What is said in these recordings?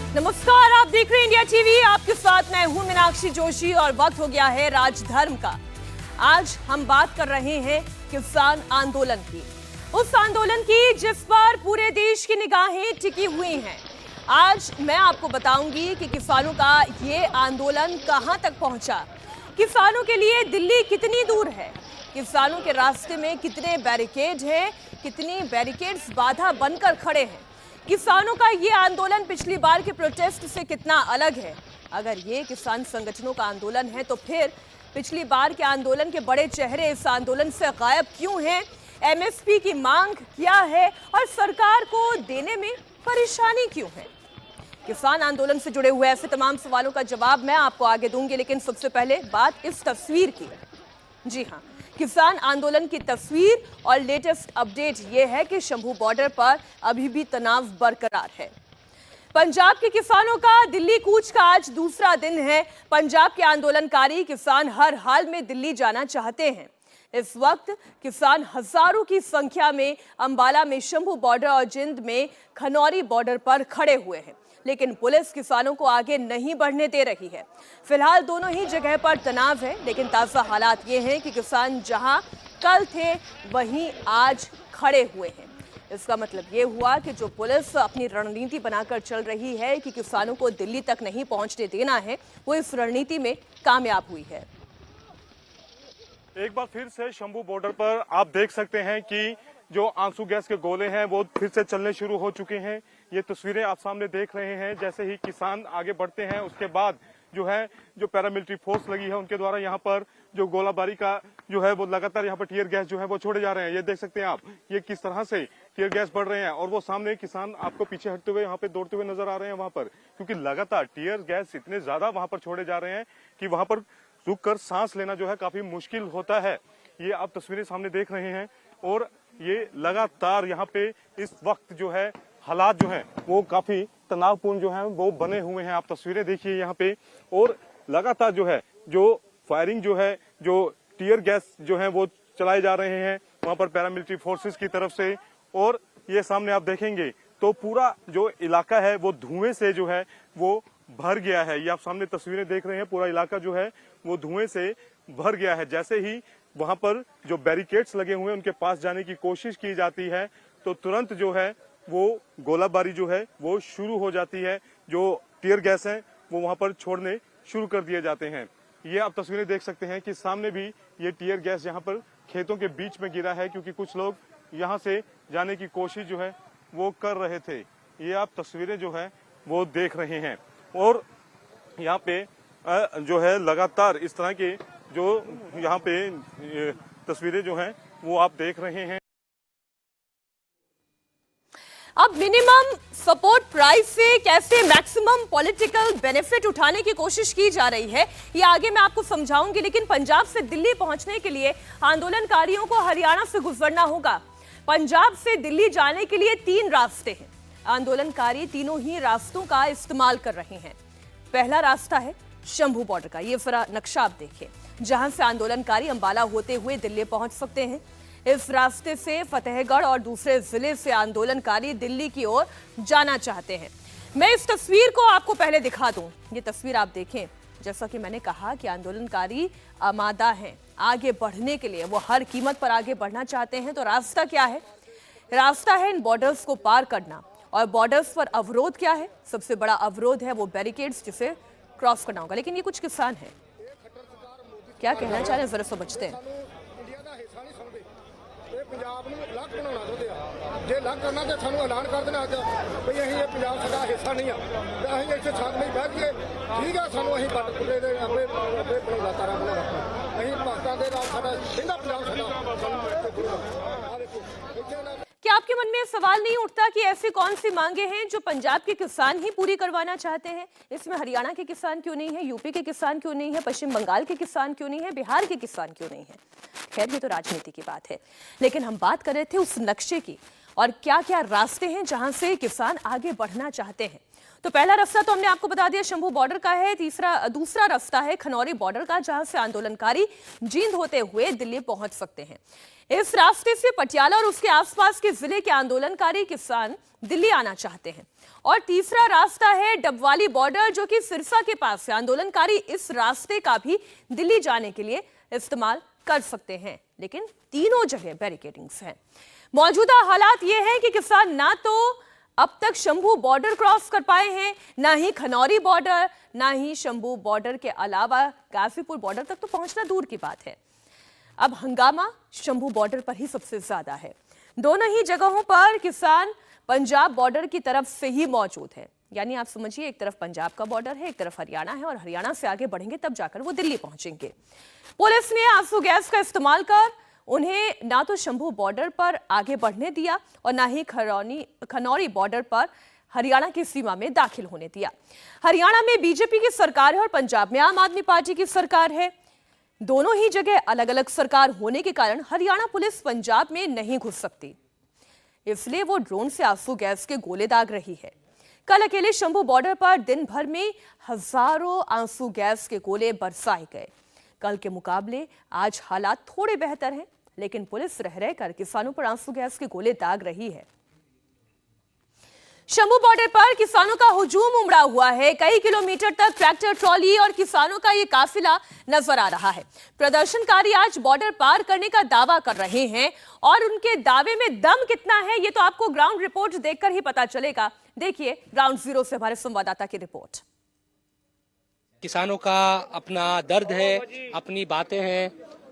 नमस्कार, आप देख रहे हैं इंडिया टीवी। आपके साथ मैं हूं मीनाक्षी जोशी और वक्त हो गया है राजधर्म का। आज हम बात कर रहे हैं किसान आंदोलन की, उस आंदोलन की जिस पर पूरे देश की निगाहें टिकी हुई हैं। आज मैं आपको बताऊंगी कि किसानों का ये आंदोलन कहां तक पहुंचा, किसानों के लिए दिल्ली कितनी दूर है, किसानों के रास्ते में कितने बैरिकेड हैं, कितनी बैरिकेड्स बाधा बनकर खड़े हैं, किसानों का ये आंदोलन पिछली बार के प्रोटेस्ट से कितना अलग है। अगर ये किसान संगठनों का आंदोलन है तो फिर पिछली बार के आंदोलन के बड़े चेहरे इस आंदोलन से गायब क्यों हैं, एमएसपी की मांग क्या है और सरकार को देने में परेशानी क्यों है। किसान आंदोलन से जुड़े हुए ऐसे तमाम सवालों का जवाब मैं आपको आगे दूंगी, लेकिन सबसे पहले बात इस तस्वीर की। जी हां, किसान आंदोलन की तस्वीर और लेटेस्ट अपडेट यह है कि शंभू बॉर्डर पर अभी भी तनाव बरकरार है। पंजाब के किसानों का दिल्ली कूच का आज दूसरा दिन है। पंजाब के आंदोलनकारी किसान हर हाल में दिल्ली जाना चाहते हैं। इस वक्त किसान हजारों की संख्या में अंबाला में शंभू बॉर्डर और जिंद में खनौरी बॉर्डर पर खड़े हुए हैं, लेकिन पुलिस किसानों को आगे नहीं बढ़ने दे रही है। फिलहाल दोनों ही जगह पर तनाव है, लेकिन ताजा हालात ये हैं कि किसान जहां कल थे वहीं आज खड़े हुए हैं। इसका मतलब ये हुआ कि जो पुलिस अपनी रणनीति बनाकर चल रही है कि किसानों को दिल्ली तक नहीं पहुंचने देना है, वो इस रणनीति में कामयाब हुई है। एक बार फिर से शंभू बॉर्डर पर आप देख सकते हैं कि जो आंसू गैस के गोले हैं वो फिर से चलने शुरू हो चुके हैं। ये तस्वीरें आप सामने देख रहे हैं। जैसे ही किसान आगे बढ़ते हैं उसके बाद जो पैरामिलिट्री फोर्स लगी है उनके द्वारा यहाँ पर जो गोलाबारी का जो है वो लगातार यहाँ पर टीयर गैस जो है वो छोड़े जा रहे हैं। ये देख सकते हैं आप, ये किस तरह से टीयर गैस बढ़ रहे हैं और वो सामने किसान आपको पीछे हटते हुए यहाँ पे दौड़ते हुए नजर आ रहे हैं वहां पर, क्योंकि लगातार टीयर गैस इतने ज्यादा वहां पर छोड़े जा रहे हैं कि वहां पर रुक कर सांस लेना जो है काफी मुश्किल होता है। ये आप तस्वीरें सामने देख रहे हैं और ये लगातार यहाँ पे इस वक्त जो है हालात जो हैं वो काफी तनावपूर्ण जो है वो बने हुए हैं। आप तस्वीरें देखिए यहाँ पे, और लगातार जो है जो फायरिंग जो है, जो टीयर गैस जो है वो चलाए जा रहे हैं वहां पर पैरामिलिट्री फोर्सेस की तरफ से। और ये सामने आप देखेंगे तो पूरा जो इलाका है वो धुएं से जो है वो भर गया है। ये आप सामने तस्वीरें देख रहे हैं, पूरा इलाका जो है वो धुएं से भर गया है। जैसे ही वहां पर जो बैरिकेड्स लगे हुए हैं उनके पास जाने की कोशिश की जाती है तो तुरंत जो है वो गोलाबारी जो है वो शुरू हो जाती है। जो टीयर गैस है वो वहां पर छोड़ने शुरू कर दिए जाते हैं। ये आप तस्वीरें देख सकते हैं कि सामने भी ये टीयर गैस यहाँ पर खेतों के बीच में गिरा है, क्योंकि कुछ लोग यहाँ से जाने की कोशिश जो है वो कर रहे थे। ये आप तस्वीरें जो है वो देख रहे हैं और यहाँ पे जो है लगातार इस तरह के जो यहाँ पे तस्वीरें जो हैं वो आप देख रहे हैं। अब मिनिमम सपोर्ट प्राइस से कैसे मैक्सिमम पॉलिटिकल बेनिफिट उठाने की कोशिश की जा रही है ये आगे मैं आपको समझाऊंगी, लेकिन पंजाब से दिल्ली पहुंचने के लिए आंदोलनकारियों को हरियाणा से गुजरना होगा। पंजाब से दिल्ली जाने के लिए 3 रास्ते हैं। आंदोलनकारी तीनों ही रास्तों का इस्तेमाल कर रहे हैं। पहला रास्ता है शंभू बॉर्डर का, ये जरा नक्शा आप देखिए, जहां से आंदोलनकारी अंबाला होते हुए दिल्ली पहुंच सकते हैं। इस रास्ते से फतेहगढ़ और दूसरे जिले से आंदोलनकारी दिल्ली की ओर जाना चाहते हैं। मैं इस तस्वीर को आपको पहले दिखा दूं। ये तस्वीर आप देखें, जैसा कि मैंने कहा कि आंदोलनकारी आमादा हैं आगे बढ़ने के लिए, वो हर कीमत पर आगे बढ़ना चाहते हैं। तो रास्ता क्या है? रास्ता है इन बॉर्डर्स को पार करना। और बॉर्डर्स पर अवरोध क्या है? सबसे बड़ा अवरोध है वो बैरिकेड्स, जिसे क्रॉस करना होगा। लेकिन ये कुछ किसान हैं, क्या कहना चाह रहे हैं जरा समझते हैं। ਪੰਜਾਬ ਨੂੰ ਅਲੱਗ ਬਣਾਉਣਾ ਚਾਹੁੰਦੇ ਆ। ਜੇ ਅਲੱਗ ਕਰਨਾ ਤੇ ਸਾਨੂੰ ਐਲਾਨ ਕਰ ਦੇਣਾ ਅੱਜ ਵੀ ਅਸੀਂ ਇਹ ਪੰਜਾਬ ਸਾਡਾ ਹਿੱਸਾ ਨਹੀਂ ਆ ਤੇ ਅਸੀਂ ਇੱਥੇ ਸ਼ਾਂਤਮਈ ਬੈਠ ਕੇ ਠੀਕ ਆ, ਸਾਨੂੰ ਅਸੀਂ ਪੱਟ ਪੁੱਲੇ ਦੇ ਆਪਣੇ ਬਣਾਉਣਾ ਤਾਰਾ ਬਣਾਉਣਾ। ਅਸੀਂ ਪਾਕਿਸਤਾਨ ਦੇ ਨਾਲ ਸਾਡਾ ਸਿੰਧਾ ਪੰਜਾਬ ਸਾਡਾ। क्या आपके मन में सवाल नहीं उठता कि ऐसी कौन सी मांगे हैं जो पंजाब के किसान ही पूरी करवाना चाहते हैं? इसमें हरियाणा के किसान क्यों नहीं है, यूपी के किसान क्यों नहीं है, पश्चिम बंगाल के किसान क्यों नहीं है, बिहार के किसान क्यों नहीं है? खैर, ये तो राजनीति की बात है, लेकिन हम बात कर रहे थे उस नक्शे की और क्या क्या रास्ते हैं जहां से किसान आगे बढ़ना चाहते हैं। तो पहला रास्ता तो हमने आपको बता दिया शंभू बॉर्डर का है। दूसरा रास्ता है खनौरी बॉर्डर का, जहां से आंदोलनकारी जींद होते हुए दिल्ली पहुंच सकते हैं। इस रास्ते से पटियाला और उसके आसपास के जिले के आंदोलनकारी किसान दिल्ली आना चाहते हैं। और तीसरा रास्ता है डबवाली बॉर्डर, जो कि सिरसा के पास है। आंदोलनकारी इस रास्ते का भी दिल्ली जाने के लिए इस्तेमाल कर सकते हैं, लेकिन तीनों जगह बैरिकेडिंग्स हैं। मौजूदा हालात ये है कि किसान ना तो अब तक शंभू बॉर्डर क्रॉस कर पाए हैं, ना ही खनौरी बॉर्डर, ना ही शंभू बॉर्डर के अलावा गाजीपुर बॉर्डर तक तो पहुंचना दूर की बात है। अब हंगामा शंभू बॉर्डर पर ही सबसे ज्यादा है। दोनों ही जगहों पर किसान पंजाब बॉर्डर की तरफ से ही मौजूद है। यानी आप समझिए, एक तरफ पंजाब का बॉर्डर है, एक तरफ हरियाणा है, और हरियाणा से आगे बढ़ेंगे तब जाकर वो दिल्ली पहुंचेंगे। पुलिस ने आंसू गैस का इस्तेमाल कर उन्हें ना तो शंभू बॉर्डर पर आगे बढ़ने दिया और ना ही खनौरी बॉर्डर पर हरियाणा की सीमा में दाखिल होने दिया। हरियाणा में बीजेपी की सरकार है और पंजाब में आम आदमी पार्टी की सरकार है। दोनों ही जगह अलग अलग सरकार होने के कारण हरियाणा पुलिस पंजाब में नहीं घुस सकती, इसलिए वो ड्रोन से आंसू गैस के गोले दाग रही है। कल अकेले शंभू बॉर्डर पर दिन भर में हजारों आंसू गैस के गोले बरसाए गए। कल के मुकाबले आज हालात थोड़े बेहतर हैं, लेकिन पुलिस रह रहकर किसानों पर आंसू गैस के गोले दाग रही है। शंभू बॉर्डर पर किसानों का हुजूम उमड़ा हुआ है। कई किलोमीटर तक ट्रैक्टर, ट्रॉली और किसानों का ये काफिला नजर आ रहा है। प्रदर्शनकारी आज बॉर्डर पार करने का दावा कर रहे हैं, और उनके दावे में दम कितना है ये तो आपको ग्राउंड रिपोर्ट देखकर ही पता चलेगा। देखिए ग्राउंड जीरो से हमारे संवाददाता की रिपोर्ट। किसानों का अपना दर्द है, अपनी बातें हैं,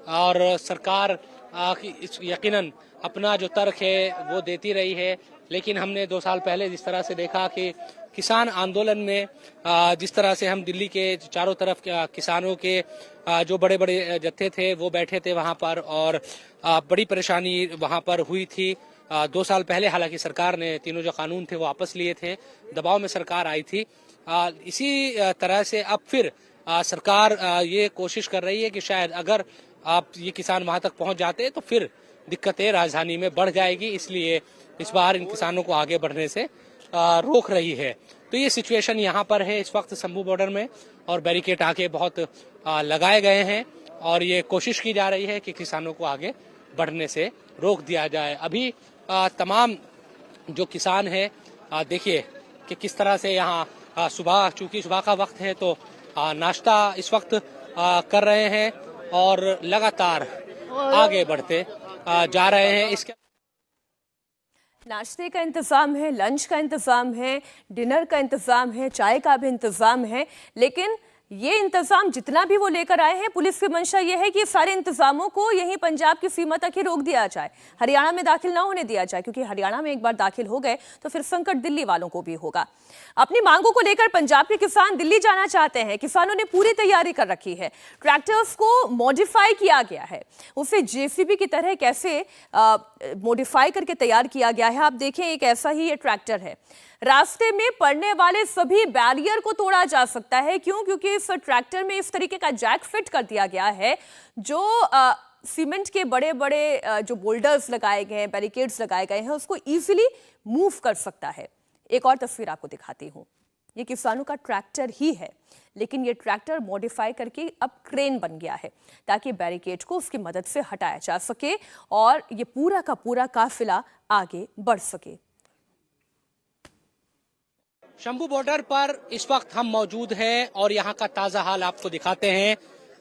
और सरकार यकीनन अपना जो तर्क है वो देती रही है। लेकिन हमने 2 साल पहले जिस तरह से देखा कि किसान आंदोलन में जिस तरह से हम दिल्ली के चारों तरफ किसानों के जो बड़े बड़े जत्थे थे वो बैठे थे वहां पर, और बड़ी परेशानी वहां पर हुई थी। 2 साल पहले हालांकि सरकार ने तीनों जो कानून थे वो वापस लिए थे, दबाव में सरकार आई थी। इसी तरह से अब फिर सरकार ये कोशिश कर रही है कि शायद अगर आप ये किसान वहां तक पहुंच जाते तो फिर दिक्कतें राजधानी में बढ़ जाएगी, इसलिए इस बार इन किसानों को आगे बढ़ने से रोक रही है। तो ये सिचुएशन यहाँ पर है इस वक्त शंभू बॉर्डर में, और बैरिकेड आगे बहुत लगाए गए हैं, और ये कोशिश की जा रही है कि किसानों को आगे बढ़ने से रोक दिया जाए। अभी तमाम जो किसान हैं देखिए कि किस तरह से यहाँ सुबह, चूंकि सुबह का वक्त है तो नाश्ता इस वक्त कर रहे हैं और लगातार आगे बढ़ते जा रहे हैं। इसके नाश्ते का इंतजाम है, लंच का इंतजाम है, डिनर का इंतजाम है, चाय का भी इंतजाम है, लेकिन ये इंतजाम जितना भी वो लेकर आए हैं, पुलिस की मंशा ये है कि सारे इंतजामों को यहीं पंजाब की सीमा तक ही रोक दिया जाए, हरियाणा में दाखिल ना होने दिया जाए, क्योंकि हरियाणा में एक बार दाखिल हो गए तो फिर संकट दिल्ली वालों को भी होगा। अपनी मांगों को लेकर पंजाब के किसान दिल्ली जाना चाहते हैं। किसानों ने पूरी तैयारी कर रखी है। ट्रैक्टर्स को मॉडिफाई किया गया है, उसे जेसीबी की तरह कैसे मॉडिफाई करके तैयार किया गया है। आप देखें, एक ऐसा ही ये ट्रैक्टर है। रास्ते में पड़ने वाले सभी बैरियर को तोड़ा जा सकता है। क्यों? क्योंकि इस ट्रैक्टर में इस तरीके का जैक फिट कर दिया गया है, जो सीमेंट के बड़े बड़े जो बोल्डर्स लगाए गए हैं, बैरिकेड्स लगाए गए हैं, उसको इजीली मूव कर सकता है। एक और तस्वीर आपको दिखाती हूं। ये किसानों का ट्रैक्टर ही है, लेकिन ये ट्रैक्टर मॉडिफाई करके अब क्रेन बन गया है, ताकि बैरिकेड को उसकी मदद से हटाया जा सके और ये पूरा का पूरा काफिला आगे बढ़ सके। शंभू बॉर्डर पर इस वक्त हम मौजूद हैं और यहाँ का ताजा हाल आपको दिखाते हैं।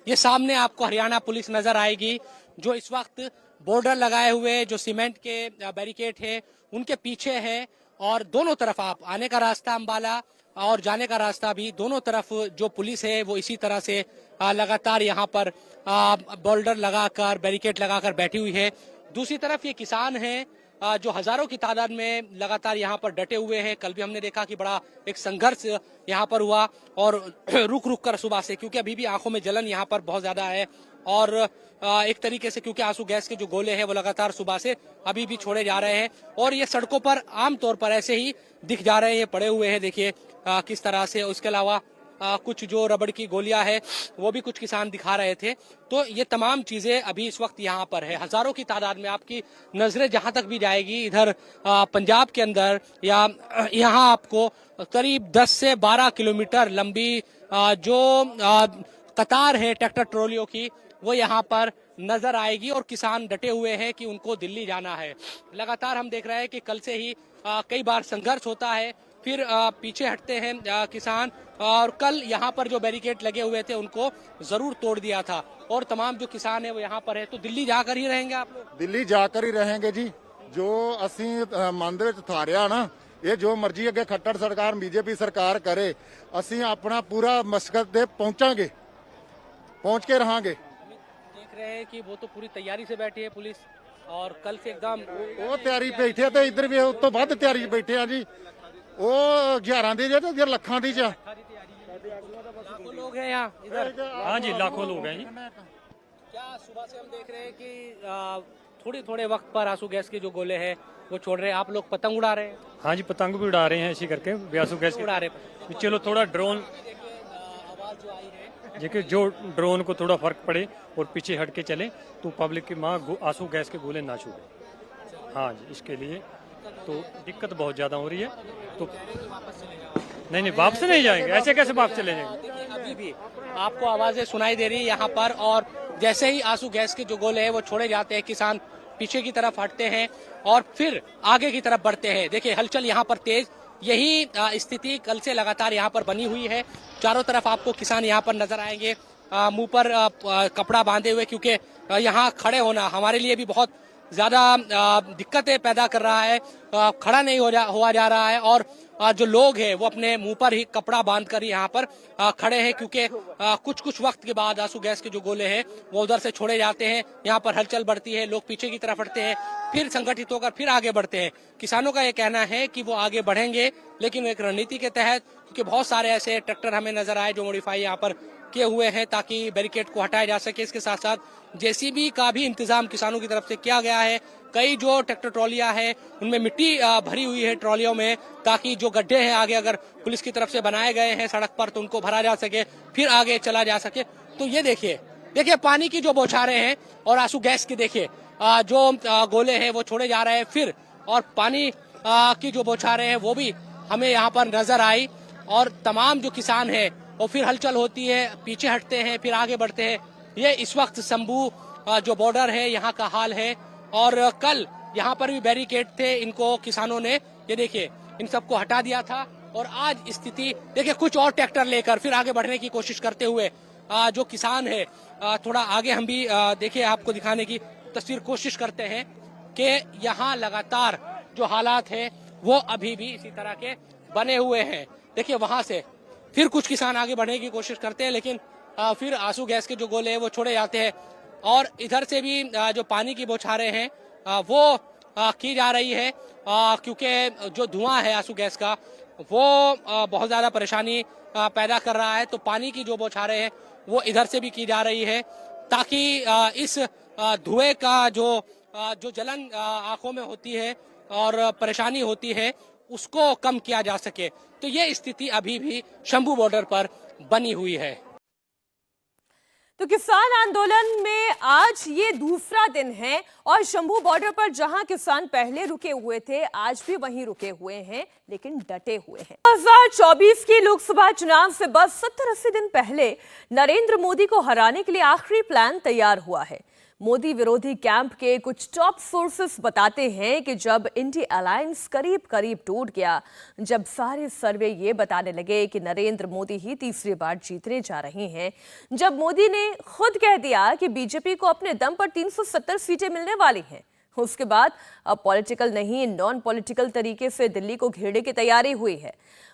ये सामने आपको हरियाणा पुलिस नजर आएगी, जो इस वक्त बॉर्डर लगाए हुए जो सीमेंट के बैरिकेड है उनके पीछे है, और दोनों तरफ आप आने का रास्ता अंबाला और जाने का रास्ता भी, दोनों तरफ जो पुलिस है वो इसी तरह से लगातार यहाँ पर बॉर्डर लगाकर, बैरिकेड लगाकर बैठी हुई है। दूसरी तरफ ये किसान हैं जो हजारों की तादाद में लगातार यहाँ पर डटे हुए हैं। कल भी हमने देखा कि बड़ा एक संघर्ष यहाँ पर हुआ, और रुक रुक कर सुबह से, क्योंकि अभी भी आंखों में जलन यहाँ पर बहुत ज्यादा है, और एक तरीके से क्योंकि आंसू गैस के जो गोले हैं वो लगातार सुबह से अभी भी छोड़े जा रहे हैं, और ये सड़कों पर आमतौर पर ऐसे ही दिख जा रहे हैं, ये पड़े हुए हैं। देखिए किस तरह से। उसके अलावा कुछ जो रबड़ की गोलियां है वो भी कुछ किसान दिखा रहे थे। तो ये तमाम चीजें अभी इस वक्त यहाँ पर है। हजारों की तादाद में आपकी नजरें जहां तक भी जाएगी इधर पंजाब के अंदर या यहाँ आपको करीब 10 से 12 किलोमीटर लंबी जो कतार है ट्रैक्टर ट्रॉलियों की वो यहाँ पर नजर आएगी और किसान डटे हुए हैं कि उनको दिल्ली जाना है। लगातार हम देख रहे हैं कि कल से ही कई बार संघर्ष होता है, फिर पीछे हटते हैं किसान, और कल यहाँ पर जो बैरिकेड लगे हुए थे उनको जरूर तोड़ दिया था और तमाम जो किसान है वो यहाँ पर है। तो दिल्ली जाकर ही रहेंगे आप लोग? ਦਿੱਲੀ ਜਾकर ਹੀ रहेंगे जी। जो ਅਸੀਂ ਮਨ ਦੇ ਵਿੱਚ ਧਾਰਿਆ ਨਾ, ਇਹ ਜੋ ਮਰਜ਼ੀ ਅੱਗੇ ਖੱਟੜ ਸਰਕਾਰ ਬੀਜੇਪੀ ਸਰਕਾਰ ਕਰੇ, ਅਸੀਂ ਆਪਣਾ ਪੂਰਾ ਮਸਕਤ ਤੇ ਪਹੁੰਚਾਂਗੇ, ਪਹੁੰਚ ਕੇ ਰਹਾਂਗੇ। देख रहे हैं कि वो तो पूरी तैयारी से बैठी है पुलिस और कल से एकदम ਉਹ ਤਿਆਰੀ ਬੈਠੇ ਤੇ ਇੱਧਰ ਵੀ ਉਸ ਤੋਂ ਵੱਧ ਤਿਆਰੀ ਬੈਠੇ ਆ ਜੀ। ਉਹ ਹਜ਼ਾਰਾਂ ਦੀ ਜੇ ਤੇ ਇੱਧਰ ਲੱਖਾਂ ਦੀ ਚ। लाखों लोग हैं यहाँ इधर। हाँ जी, लाखों लोग हैं जी। क्या सुबह से हम देख रहे हैं कि थोड़े थोड़े वक्त पर आंसू गैस के जो गोले हैं वो छोड़ रहे हैं, आप लोग पतंग उड़ा रहे हैं? हाँ जी, पतंग भी उड़ा रहे हैं ऐसे करके ब्यासू गैस उड़ा रहे हैं। के। चलो थोड़ा ड्रोन आवाज जो आई है देखिए, जो ड्रोन को थोड़ा फर्क पड़े और पीछे हट के चले तो पब्लिक की माँ आंसू गैस के गोले ना छूटे। हाँ जी, इसके लिए तो दिक्कत बहुत ज्यादा हो रही है। तो नहीं वापस नहीं जाएंगे, ऐसे कैसे वापस चले जाएंगे? अभी भी आपको आवाजें सुनाई दे रही है यहाँ पर, और जैसे ही आंसू गैस के जो गोले हैं वो छोड़े जाते हैं, किसान पीछे की तरफ हटते हैं और फिर आगे की तरफ बढ़ते हैं। देखिए हलचल यहाँ पर तेज, यही स्थिति कल से लगातार यहाँ पर बनी हुई है। चारों तरफ आपको किसान यहाँ पर नजर आएंगे मुंह पर कपड़ा बांधे हुए, क्योंकि यहाँ खड़े होना हमारे लिए भी बहुत ज्यादा दिक्कतें पैदा कर रहा है। खड़ा नहीं हुआ जा रहा है और जो लोग हैं वो अपने मुंह पर ही कपड़ा बांधकर यहाँ पर खड़े हैं, क्योंकि कुछ वक्त के बाद आंसू गैस के जो गोले हैं वो उधर से छोड़े जाते हैं। यहाँ पर हलचल बढ़ती है, लोग पीछे की तरफ हटते हैं, फिर संगठित होकर फिर आगे बढ़ते हैं। किसानों का ये कहना है कि वो आगे बढ़ेंगे, लेकिन एक रणनीति के तहत, क्योंकि बहुत सारे ऐसे ट्रैक्टर हमें नजर आए जो मॉडिफाई यहाँ पर किए हुए हैं ताकि बैरिकेड को हटाया जा सके। इसके साथ साथ जेसीबी का भी इंतजाम किसानों की तरफ से किया गया है। कई जो ट्रैक्टर ट्रॉलियां हैं उनमें मिट्टी भरी हुई है ट्रॉलियों में, ताकि जो गड्ढे हैं आगे अगर पुलिस की तरफ से बनाए गए हैं सड़क पर तो उनको भरा जा सके, फिर आगे चला जा सके। तो ये देखिए पानी की जो बौछारें हैं और आंसू गैस की देखिए जो गोले हैं वो छोड़े जा रहे हैं फिर, और पानी की जो बौछारें हैं वो भी हमें यहाँ पर नजर आई, और तमाम जो किसान हैं और फिर हलचल होती है, पीछे हटते हैं फिर आगे बढ़ते हैं। ये इस वक्त शंभू जो बॉर्डर है यहाँ का हाल है, और कल यहाँ पर भी बैरिकेड थे, इनको किसानों ने ये देखिए इन सबको हटा दिया था। और आज स्थिति देखिए, कुछ और ट्रैक्टर लेकर फिर आगे बढ़ने की कोशिश करते हुए जो किसान है, थोड़ा आगे हम भी देखिए आपको दिखाने की तस्वीर कोशिश करते हैं कि यहाँ लगातार जो हालात है वो अभी भी इसी तरह के बने हुए हैं। देखिए वहां से फिर कुछ किसान आगे बढ़ने की कोशिश करते हैं, लेकिन फिर आंसू गैस के जो गोले हैं वो छोड़े जाते हैं, और इधर से भी जो पानी की बौछारें हैं वो की जा रही है, क्योंकि जो धुआं है आंसू गैस का वो बहुत ज्यादा परेशानी पैदा कर रहा है। तो पानी की जो बौछारें हैं वो इधर से भी की जा रही है, ताकि इस धुएं का जो जलन आंखों में होती है और परेशानी होती है उसको कम किया जा सके। तो ये स्थिति अभी भी शंभू बॉर्डर पर बनी हुई है। तो किसान आंदोलन में आज ये दूसरा दिन है और शंभू बॉर्डर पर जहां किसान पहले रुके हुए थे आज भी वहीं रुके हुए हैं, लेकिन डटे हुए हैं। 2024 के लोकसभा चुनाव से बस 70-80 दिन पहले नरेंद्र मोदी को हराने के लिए आखिरी प्लान तैयार हुआ है। मोदी विरोधी कैंप के कुछ टॉप सोर्सेस बताते हैं कि जब इंडिया अलायंस करीब करीब टूट गया, जब सारे सर्वे ये बताने लगे कि नरेंद्र मोदी ही तीसरी बार जीतने जा रहे हैं, जब मोदी ने खुद कह दिया कि बीजेपी को अपने दम पर 370 सीटें मिलने वाली हैं, उसके बाद अब पॉलिटिकल नहीं नॉन पॉलिटिकल तरीके से दिल्ली को घेरने की तैयारी हुई है।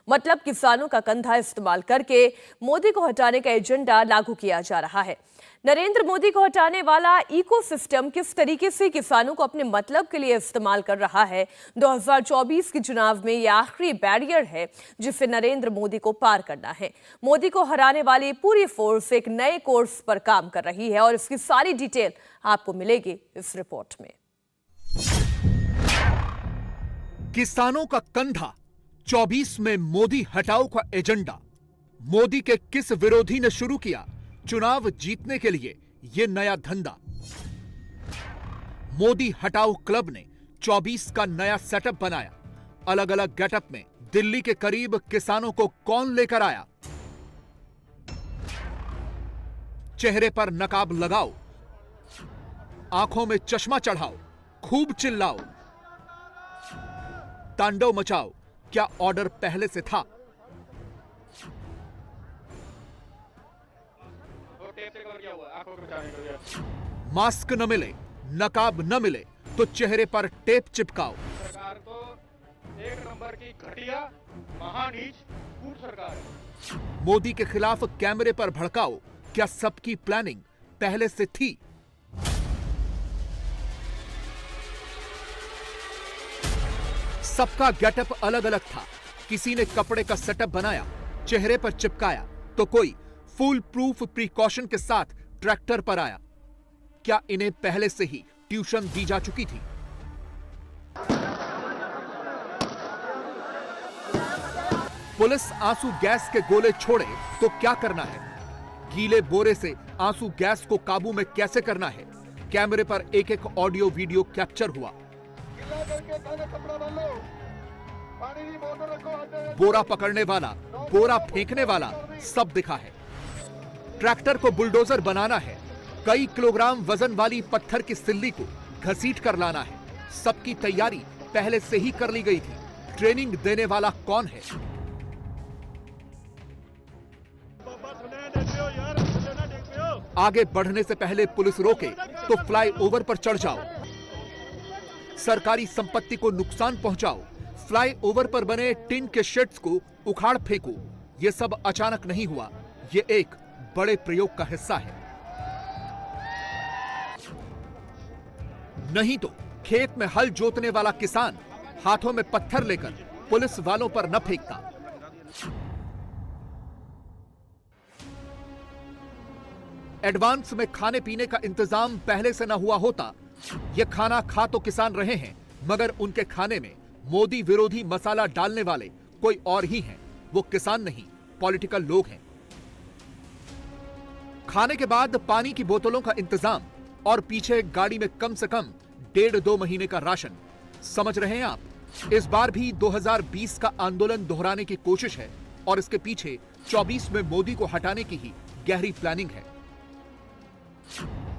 मतलब किसानों का कंधा इस्तेमाल करके मोदी को हटाने का एजेंडा लागू किया जा रहा है। नरेंद्र मोदी को हटाने वाला इकोसिस्टम किस तरीके से किसानों को अपने मतलब के लिए इस्तेमाल कर रहा है, 2024 के चुनाव में यह आखिरी बैरियर है जिसे नरेंद्र मोदी को पार करना है। मोदी को हराने वाली पूरी फोर्स एक नए कोर्स पर काम कर रही है और इसकी सारी डिटेल आपको मिलेगी इस रिपोर्ट में। किसानों का कंधा 24 में मोदी हटाओ का एजेंडा, मोदी के किस विरोधी ने शुरू किया चुनाव जीतने के लिए यह नया धंधा? मोदी हटाओ क्लब ने 24 का नया सेटअप बनाया। अलग अलग गेटअप में दिल्ली के करीब किसानों को कौन लेकर आया? चेहरे पर नकाब लगाओ, आंखों में चश्मा चढ़ाओ, खूब चिल्लाओ, तांडव मचाओ। क्या ऑर्डर पहले से था? मास्क न मिले, नकाब न मिले तो चेहरे पर टेप चिपकाओ। सरकार तो एक नंबर की घटिया महानीच कूट सरकार है। मोदी के खिलाफ कैमरे पर भड़काओ। क्या सबकी प्लानिंग पहले से थी? सबका गेटअप अलग अलग था। किसी ने कपड़े का सेटअप बनाया, चेहरे पर चिपकाया, तो कोई फुल प्रूफ प्रिकॉशन के साथ ट्रैक्टर पर आया। क्या इन्हें पहले से ही ट्यूशन दी जा चुकी थी? पुलिस आंसू गैस के गोले छोड़े तो क्या करना है? गीले बोरे से आंसू गैस को काबू में कैसे करना है? कैमरे पर एक एक ऑडियो वीडियो कैप्चर हुआ। बोरा पकड़ने वाला, बोरा फेंकने वाला सब दिखा है। ट्रैक्टर को बुलडोजर बनाना है। कई किलोग्राम वजन वाली पत्थर की सिल्ली को घसीट कर लाना है। सबकी तैयारी पहले से ही कर ली गई थी। ट्रेनिंग देने वाला कौन है? आगे बढ़ने से पहले पुलिस रोके तो फ्लाईओवर पर चढ़ जाओ। सरकारी संपत्ति को नुकसान पहुंचाओ। फ्लाईओवर पर बने टिन के शेड्स को उखाड़ फेंको। यह सब अचानक नहीं हुआ, यह एक बड़े प्रयोग का हिस्सा है। नहीं तो खेत में हल जोतने वाला किसान हाथों में पत्थर लेकर पुलिस वालों पर न फेंकता। एडवांस में खाने पीने का इंतजाम पहले से न हुआ होता। यह खाना खा तो किसान रहे हैं, मगर उनके खाने में मोदी विरोधी मसाला डालने वाले कोई और ही हैं। वो किसान नहीं, पॉलिटिकल लोग हैं। खाने के बाद पानी की बोतलों का इंतजाम और पीछे गाड़ी में कम से कम 1.5-2 महीने का राशन। समझ रहे हैं आप? इस बार भी 2020 का आंदोलन दोहराने की कोशिश है और इसके पीछे 24 में मोदी को हटाने की ही गहरी प्लानिंग है।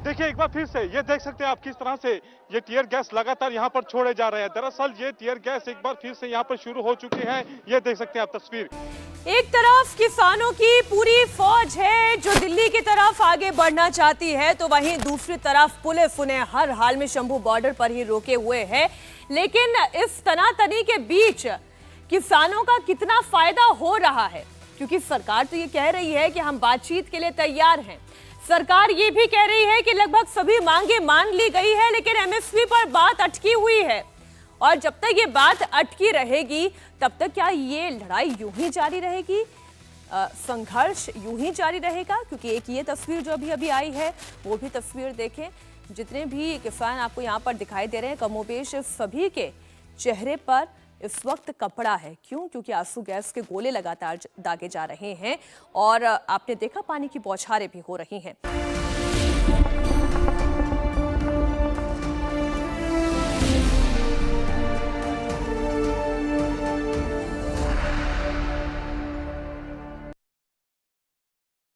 देखिए एक बार फिर से ये देख सकते हैं आप किस तरह से ये टीयर गैस लगातार यहाँ पर छोड़े जा रहे हैं। दरअसल ये टीयर गैस एक बार फिर से यहाँ पर शुरू हो चुके हैं। ये देख सकते हैं आप तस्वीर। एक तरफ किसानों की पूरी फौज है जो दिल्ली की तरफ आगे बढ़ना चाहती है, तो वहीं दूसरी तरफ पुलिस उन्हें हर हाल में शंभू बॉर्डर पर ही रोके हुए है। लेकिन इस तनातनी के बीच किसानों का कितना फायदा हो रहा है? क्योंकि सरकार तो ये कह रही है कि हम बातचीत के लिए तैयार हैं। सरकार ये भी कह रही है कि लगभग सभी मांगे मान ली गई है, लेकिन एमएसपी पर बात अटकी हुई है। और जब तक ये बात अटकी रहेगी तब तक क्या ये लड़ाई यूं ही जारी रहेगी? संघर्ष यूं ही जारी रहेगा? क्योंकि एक ये तस्वीर जो अभी आई है वो भी तस्वीर देखें। जितने भी किसान आपको यहाँ पर दिखाई दे रहे हैं, कमोबेश सभी के चेहरे पर इस वक्त कपड़ा है। क्यों? क्योंकि आंसू गैस के गोले लगातार दागे जा रहे हैं और आपने देखा पानी की बौछारें भी हो रही हैं।